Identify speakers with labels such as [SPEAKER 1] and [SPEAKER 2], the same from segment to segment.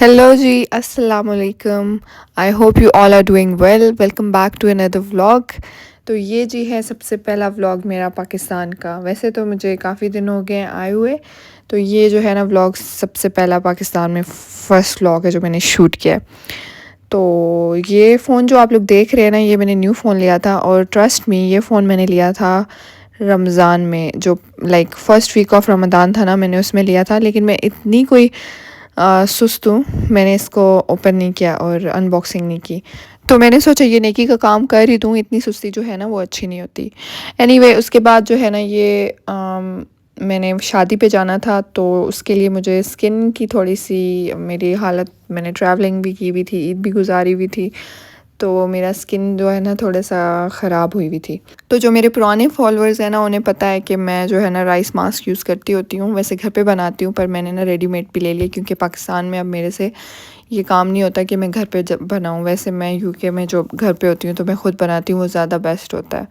[SPEAKER 1] Hello ji, अस्सलाम वालेकुम। I hope you all are doing well. Welcome back to another vlog. तो ये जी है सबसे पहला व्लॉग मेरा पाकिस्तान का। वैसे तो मुझे काफ़ी दिन हो गए आए हुए, तो ये जो है ना व्लॉग सबसे पहला पाकिस्तान में फ़र्स्ट व्लॉग है जो मैंने शूट किया है। तो ये फ़ोन जो आप लोग देख रहे हैं ना, ये मैंने न्यू फ़ोन लिया था, और ट्रस्ट मी ये फ़ोन मैंने लिया था रमज़ान में, जो like first week of Ramzan था ना, मैंने उसमें लिया था। लेकिन मैं इतनी कोई सुस्त हूँ, मैंने इसको ओपन नहीं किया और अनबॉक्सिंग नहीं की। तो मैंने सोचा ये नेकी का काम कर ही दूँ, इतनी सुस्ती जो है ना वो अच्छी नहीं होती। एनीवे उसके बाद जो है ना ये मैंने शादी पे जाना था, तो उसके लिए मुझे स्किन की थोड़ी सी मेरी हालत, मैंने ट्रैवलिंग भी की हुई थी, ईद भी गुजारी हुई थी, तो मेरा स्किन जो है ना थोड़ा सा ख़राब हुई हुई थी। तो जो मेरे पुराने फॉलोअर्स हैं ना, उन्हें पता है कि मैं जो है ना राइस मास्क यूज़ करती होती हूँ। वैसे घर पे बनाती हूँ, पर मैंने ना रेडीमेड भी ले लिया, क्योंकि पाकिस्तान में अब मेरे से ये काम नहीं होता कि मैं घर पे जब बनाऊँ। वैसे मैं यूके में जो घर पे होती हूँ तो मैं ख़ुद बनाती हूँ, वो ज़्यादा बेस्ट होता है।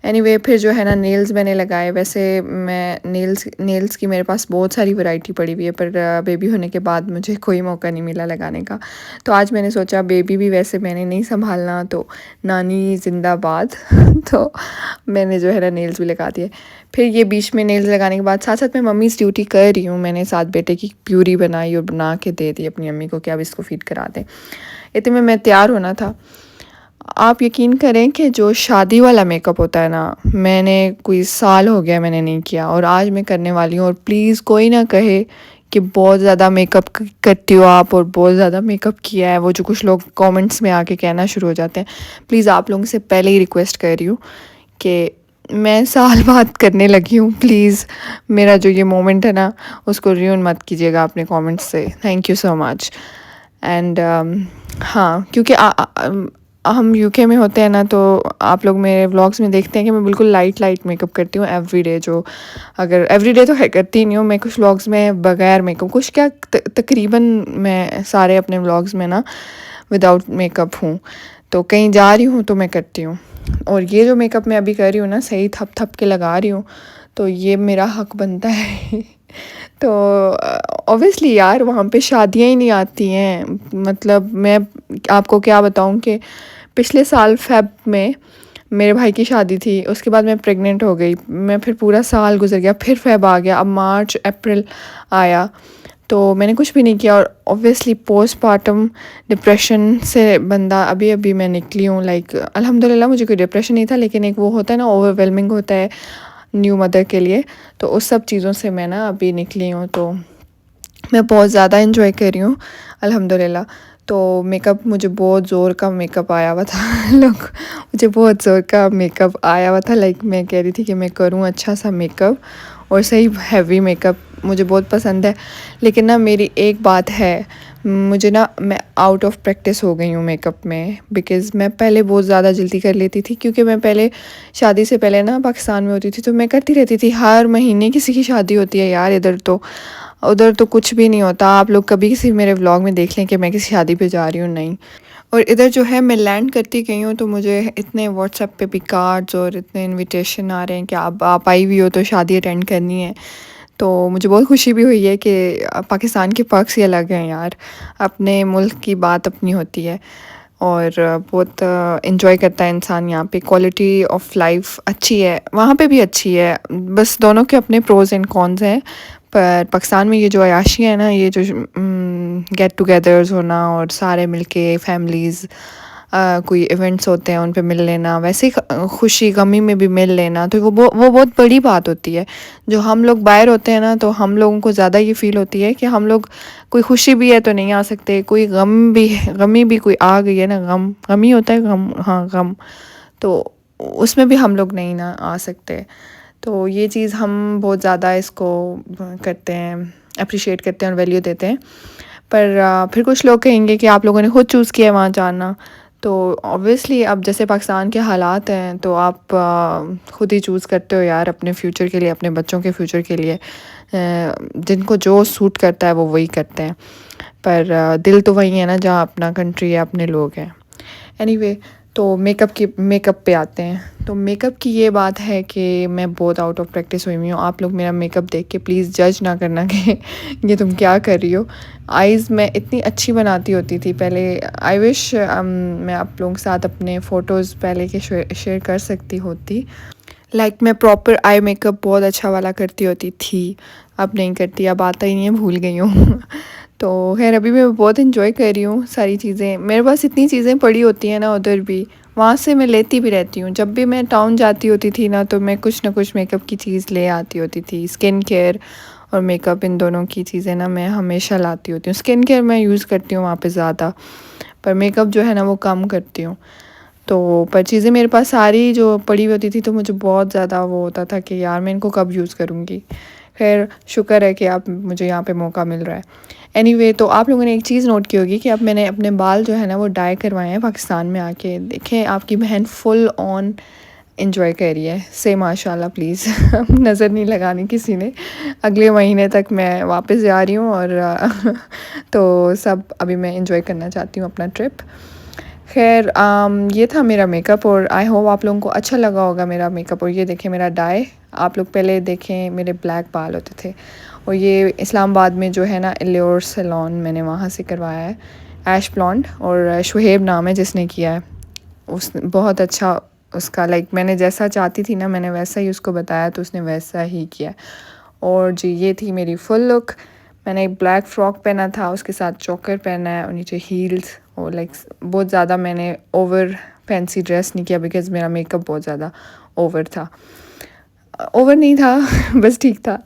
[SPEAKER 1] एनीवे फिर जो है ना नेल्स मैंने लगाए। वैसे मैं नेल्स की मेरे पास बहुत सारी वैरायटी पड़ी हुई है, पर बेबी होने के बाद मुझे कोई मौका नहीं मिला लगाने का। तो आज मैंने सोचा बेबी भी वैसे मैंने नहीं संभालना, तो नानी जिंदाबाद तो मैंने जो है ना नेल्स भी लगा दिए। फिर ये बीच में नेल्स लगाने के बाद साथ साथ मैं मम्मीज़ ड्यूटी कर रही हूँ। मैंने साथ बेटे की प्यूरी बनाई और बना के दे दी अपनी अम्मी को कि अब इसको फीड करा दें। इतने में मैं तैयार होना था। आप यकीन करें कि जो शादी वाला मेकअप होता है ना, मैंने कोई साल हो गया मैंने नहीं किया, और आज मैं करने वाली हूँ। और प्लीज़ कोई ना कहे कि बहुत ज़्यादा मेकअप करती हो आप और बहुत ज़्यादा मेकअप किया है, वो जो कुछ लोग कमेंट्स में आके कहना शुरू हो जाते हैं। प्लीज़ आप लोगों से पहले ही रिक्वेस्ट कर रही हूँ कि मैं साल बाद करने लगी हूँ। प्लीज़ मेरा जो ये मोमेंट है ना उसको ruin मत कीजिएगा अपने कमेंट्स से। Thank you so much. And हाँ, क्योंकि हम यूके में होते हैं ना, तो आप लोग मेरे व्लॉग्स में देखते हैं कि मैं बिल्कुल लाइट मेकअप करती हूँ एवरीडे। जो अगर एवरीडे तो है करती नहीं हूँ मैं, कुछ व्लॉग्स में बगैर मेकअप, कुछ क्या तकरीबन मैं सारे अपने व्लॉग्स में ना विदाउट मेकअप हूँ। तो कहीं जा रही हूँ तो मैं करती हूँ, और ये जो मेकअप मैं अभी कर रही हूँ ना सही थप थप के लगा रही हूँ, तो ये मेरा हक बनता है तो ऑब्वियसली यार वहाँ पे शादियाँ ही नहीं आती हैं। मतलब मैं आपको क्या बताऊँ कि पिछले साल फ़ेब में मेरे भाई की शादी थी, उसके बाद मैं प्रेग्नेंट हो गई। मैं फिर पूरा साल गुजर गया, फिर फ़ेब आ गया, अब मार्च अप्रैल आया, तो मैंने कुछ भी नहीं किया। और ऑब्वियसली पोस्टपार्टम डिप्रेशन से बंदा अभी अभी मैं निकली हूँ। लाइक अल्हम्दुलिल्लाह मुझे कोई डिप्रेशन नहीं था, लेकिन एक वो होता है ना ओवरवेलमिंग होता है न्यू मदर के लिए, तो उस सब चीज़ों से मैं ना अभी निकली हूँ। तो मैं बहुत ज़्यादा इन्जॉय कर रही हूँ अल्हम्दुलिल्लाह। तो मेकअप मुझे बहुत ज़ोर का मेकअप आया हुआ था लोग, मुझे बहुत ज़ोर का मेकअप आया हुआ था। लाइक मैं कह रही थी कि मैं करूँ अच्छा सा मेकअप, और सही हैवी मेकअप मुझे बहुत पसंद है। लेकिन ना मेरी एक बात है, मुझे ना मैं आउट ऑफ प्रैक्टिस हो गई हूँ मेकअप में। बिकॉज़ मैं पहले बहुत ज़्यादा जल्दी कर लेती थी, क्योंकि मैं पहले शादी से पहले ना पाकिस्तान में होती थी, तो मैं करती रहती थी। हर महीने किसी की शादी होती है यार, इधर तो उधर तो कुछ भी नहीं होता। आप लोग कभी किसी मेरे व्लॉग में देख लें कि मैं किसी शादी पे जा रही हूँ, नहीं। और इधर जो है मैं लैंड करती गई हूँ, तो मुझे इतने व्हाट्सएप पे भी कार्ड्स और इतने इनविटेशन आ रहे हैं कि आप आई हुई हो तो शादी अटेंड करनी है। तो मुझे बहुत खुशी भी हुई है कि पाकिस्तान के पर्क्स ही अलग हैं यार, अपने मुल्क की बात अपनी होती है, और बहुत इन्जॉय करता है इंसान। यहाँ पे क्वालिटी ऑफ लाइफ अच्छी है, वहाँ पे भी अच्छी है, बस दोनों के अपने प्रोज एंड कॉन्स हैं। पर पाकिस्तान में ये जो अयाशी है ना, ये जो गेट टुगेदर्स होना और सारे मिलके फैमिलीज़ कोई इवेंट्स होते हैं उन पे मिल लेना, वैसे ही खुशी गमी में भी मिल लेना, तो वो बहुत बड़ी बात होती है। जो हम लोग बाहर होते हैं ना, तो हम लोगों को ज़्यादा ये फील होती है कि हम लोग कोई खुशी भी है तो नहीं आ सकते, कोई गम भी है, गमी भी कोई आ गई है ना, गम ही होता है, गम, हाँ गम, तो उसमें भी हम लोग नहीं ना आ सकते। तो ये चीज़ हम बहुत ज़्यादा इसको करते हैं, अप्रिशिएट करते हैं और वैल्यू देते हैं। पर फिर कुछ लोग कहेंगे कि आप लोगों ने खुद चूज़ किया वहाँ जाना, तो ऑब्वियसली अब जैसे पाकिस्तान के हालात हैं, तो आप खुद ही चूज़ करते हो यार अपने फ्यूचर के लिए, अपने बच्चों के फ्यूचर के लिए। जिनको जो सूट करता है वो वही करते हैं, पर दिल तो वही है ना जहाँ अपना कंट्री है, अपने लोग हैं। एनीवे, तो मेकअप पे आते हैं। तो मेकअप की ये बात है कि मैं बहुत आउट ऑफ प्रैक्टिस हुई हुई हूँ। आप लोग मेरा मेकअप देख के प्लीज़ जज ना करना कि ये तुम क्या कर रही हो। आइज़ मैं इतनी अच्छी बनाती होती थी पहले। आई विश मैं आप लोगों के साथ अपने फ़ोटोज़ पहले के शेयर कर सकती होती। मैं प्रॉपर आई मेकअप बहुत अच्छा वाला करती होती थी। अब नहीं करती, अब आता ही नहीं है, भूल गई हूँ। तो खैर अभी मैं बहुत इन्जॉय कर रही हूँ सारी चीज़ें। मेरे पास इतनी चीज़ें पड़ी होती हैं ना उधर भी, वहाँ से मैं लेती भी रहती हूँ। जब भी मैं टाउन जाती होती थी ना तो मैं कुछ ना कुछ मेकअप की चीज़ ले आती होती थी। स्किन केयर और मेकअप इन दोनों की चीज़ें ना मैं हमेशा लाती होती हूँ। स्किन केयर मैं यूज़ करती हूँ वहाँ पे ज़्यादा, पर मेकअप जो है ना वो कम करती हूँ। तो पर चीज़ें मेरे पास सारी जो पड़ी होती थी तो मुझे बहुत ज़्यादा वो होता था कि यार मैं इनको कब यूज़ करूँगी। खैर शुक्र है कि आप मुझे यहाँ पे मौका मिल रहा है। एनीवे तो आप लोगों ने एक चीज़ नोट की होगी कि अब मैंने अपने बाल जो है ना वो डाई करवाए हैं पाकिस्तान में आके। देखें आपकी बहन फुल ऑन एंजॉय कर रही है। से माशाल्लाह प्लीज़ नज़र नहीं लगानी किसी ने। अगले महीने तक मैं वापस जा रही हूँ और तो सब अभी मैं एंजॉय करना चाहती हूँ अपना ट्रिप। खैर ये था मेरा मेकअप और आई होप आप लोगों को अच्छा लगा होगा मेरा मेकअप। और ये देखें मेरा डाई, आप लोग पहले देखें मेरे ब्लैक बाल होते थे और ये इस्लामाबाद में जो है ना एल्योर सैलून मैंने वहाँ से करवाया है। ऐश ब्लॉन्ड और शुहेब नाम है जिसने किया है। उस बहुत अच्छा उसका मैंने जैसा चाहती थी ना मैंने वैसा ही उसको बताया तो उसने वैसा ही किया। और जी ये थी मेरी फुल लुक। मैंने एक ब्लैक फ़्रॉक पहना था, उसके साथ चोकर पहना है और नीचे हील्स और बहुत ज़्यादा मैंने ओवर फैंसी ड्रेस नहीं किया बिकॉज़ मेरा मेकअप बहुत ज़्यादा ओवर था। ओवर नहीं था बस ठीक था।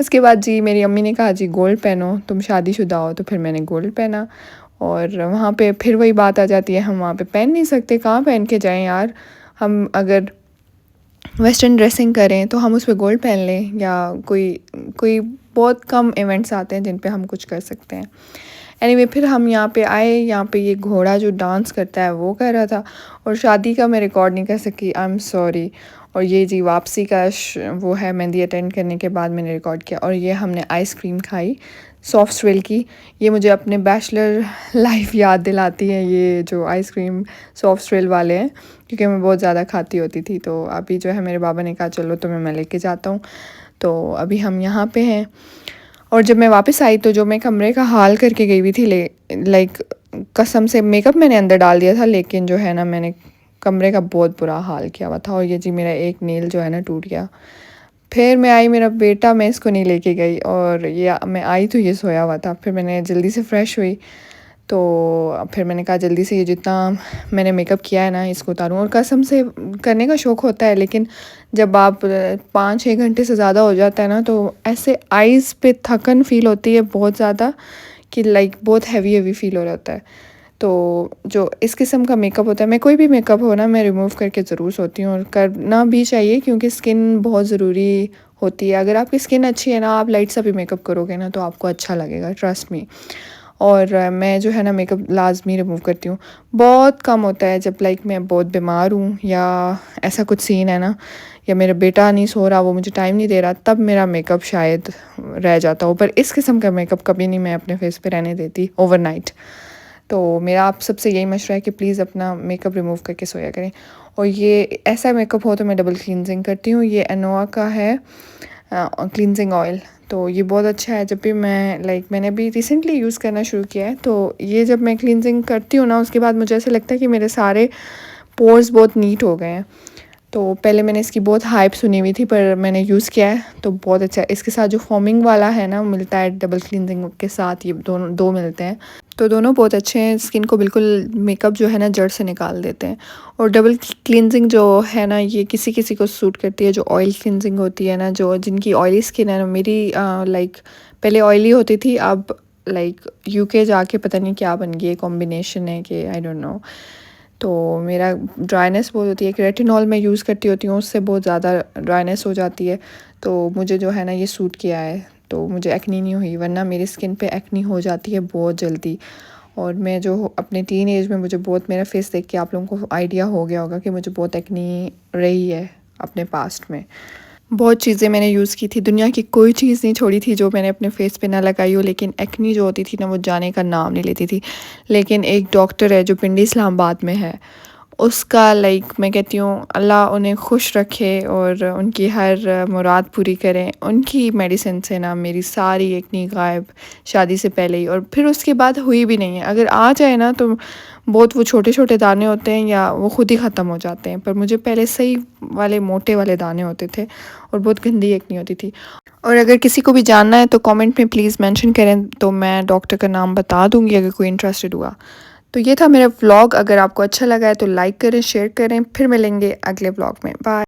[SPEAKER 1] उसके बाद जी मेरी अम्मी ने कहा जी गोल्ड पहनो, तुम शादीशुदा हो, तो फिर मैंने गोल्ड पहना। और वहाँ पे फिर वही बात आ जाती है, हम वहाँ पे पहन नहीं सकते, कहाँ पहन के जाएं यार। हम अगर वेस्टर्न ड्रेसिंग करें तो हम उस पर गोल्ड पहन लें, या कोई कोई बहुत कम इवेंट्स आते हैं जिन पे हम कुछ कर सकते हैं। एनीवे फिर हम यहाँ पे आए, यहाँ पे ये घोड़ा जो डांस करता है वो कर रहा था और शादी का मैं रिकॉर्ड नहीं कर सकी, आई एम सॉरी। और ये जी वापसी का वो है, मेहंदी अटेंड करने के बाद मैंने रिकॉर्ड किया। और ये हमने आइसक्रीम खाई सॉफ्ट स्वेल की। ये मुझे अपने बैचलर लाइफ याद दिलाती है, ये जो आइसक्रीम सॉफ्ट स्वेल वाले हैं, क्योंकि मैं बहुत ज़्यादा खाती होती थी। तो अभी जो है मेरे बाबा ने कहा चलो तुम्हें मैं लेके जाता हूँ। तो अभी हम यहाँ पे हैं। और जब मैं वापस आई तो जो मैं कमरे का हाल करके गई हुई थी कसम से मेकअप मैंने अंदर डाल दिया था, लेकिन जो है ना मैंने कमरे का बहुत बुरा हाल किया हुआ था। और ये जी मेरा एक नेल जो है ना टूट गया। फिर मैं आई, मेरा बेटा, मैं इसको नहीं लेके गई और ये मैं आई तो ये सोया हुआ था। फिर मैंने जल्दी से फ़्रेश हुई तो फिर मैंने कहा जल्दी से ये जितना मैंने मेकअप किया है ना इसको उतारूँ। और कसम से करने का शौक़ होता है, लेकिन जब आप 5-6 घंटे से ज़्यादा हो जाता है ना तो ऐसे आइज़ पे थकन फ़ील होती है बहुत ज़्यादा, कि बहुत हैवी हैवी फ़ील हो जाता है। तो जो इस किस्म का मेकअप होता है, मैं कोई भी मेकअप हो ना मैं रिमूव करके ज़रूर सोती हूँ, और करना भी चाहिए क्योंकि स्किन बहुत ज़रूरी होती है। अगर आपकी स्किन अच्छी है ना, आप लाइट सा भी मेकअप करोगे ना तो आपको अच्छा लगेगा, ट्रस्ट मी। और मैं जो है ना मेकअप लाजमी रिमूव करती हूँ। बहुत कम होता है जब मैं बहुत बीमार हूँ या ऐसा कुछ सीन है ना, या मेरा बेटा नहीं सो रहा, वो मुझे टाइम नहीं दे रहा, तब मेरा मेकअप शायद रह जाता हो। पर इस किस्म का मेकअप कभी नहीं मैं अपने फेस पे रहने देती ओवरनाइट। तो मेरा आप सबसे यही मशवरा है कि प्लीज़ अपना मेकअप रिमूव करके सोया करें। और ये ऐसा मेकअप हो तो मैं डबल क्लींजिंग करती हूँ। ये एनोवा का है क्लींजिंग ऑयल, तो ये बहुत अच्छा है। जब भी मैं मैंने अभी रिसेंटली यूज़ करना शुरू किया है, तो ये जब मैं क्लींजिंग करती हूँ ना उसके बाद मुझे ऐसा लगता है कि मेरे सारे पोर्स बहुत नीट हो गए हैं। तो पहले मैंने इसकी बहुत हाइप सुनी हुई थी, पर मैंने यूज़ किया है तो बहुत अच्छा है। इसके साथ जो फॉर्मिंग वाला है ना मिलता है डबल क्लींजिंग के साथ, ये दोनों दो मिलते हैं, तो दोनों बहुत अच्छे हैं। स्किन को बिल्कुल मेकअप जो है ना जड़ से निकाल देते हैं। और डबल क्लींजिंग जो है ना ये किसी किसी को सूट करती है। जो ऑयल क्लींजिंग होती है ना, जो जिनकी ऑयली स्किन है ना, मेरी पहले ऑयली होती थी, अब यूके जाके पता नहीं क्या बन गई, कॉम्बिनेशन है कि आई डोंट नो। तो मेरा ड्राइनेस बहुत होती है, कि रेटिनॉल मैं यूज़ करती होती हूँ, उससे बहुत ज़्यादा ड्राइनेस हो जाती है। तो मुझे जो है ना ये सूट किया है, तो मुझे एक्नी नहीं हुई, वरना मेरी स्किन पे एक्नी हो जाती है बहुत जल्दी। और मैं जो अपने टीन एज में मुझे बहुत, मेरा फेस देख के आप लोगों को आइडिया हो गया होगा कि मुझे बहुत एक्नी रही है अपने पास्ट में। बहुत चीज़ें मैंने यूज़ की थी, दुनिया की कोई चीज़ नहीं छोड़ी थी जो मैंने अपने फेस पे ना लगाई हो, लेकिन एक्नी जो होती थी ना वो जाने का नाम नहीं लेती थी। लेकिन एक डॉक्टर है जो पिंडी इस्लामाबाद में है, उसका लाइक मैं कहती हूँ अल्लाह उन्हें खुश रखे और उनकी हर मुराद पूरी करें। उनकी मेडिसिन से ना मेरी सारी एक्नी गायब शादी से पहले ही, और फिर उसके बाद हुई भी नहीं है। अगर आ जाए ना तो बहुत वो छोटे-छोटे दाने होते हैं या वो खुद ही ख़त्म हो जाते हैं, पर मुझे पहले सही वाले मोटे वाले दाने होते थे और बहुत गंदी एक्नी होती थी। और अगर किसी को भी जानना है तो कमेंट में प्लीज़ मेंशन करें, तो मैं डॉक्टर का नाम बता दूँगी अगर कोई इंटरेस्टेड हुआ। तो ये था मेरा व्लॉग। अगर आपको अच्छा लगा है तो लाइक करें, शेयर करें। फिर मिलेंगे अगले व्लॉग में। बाय।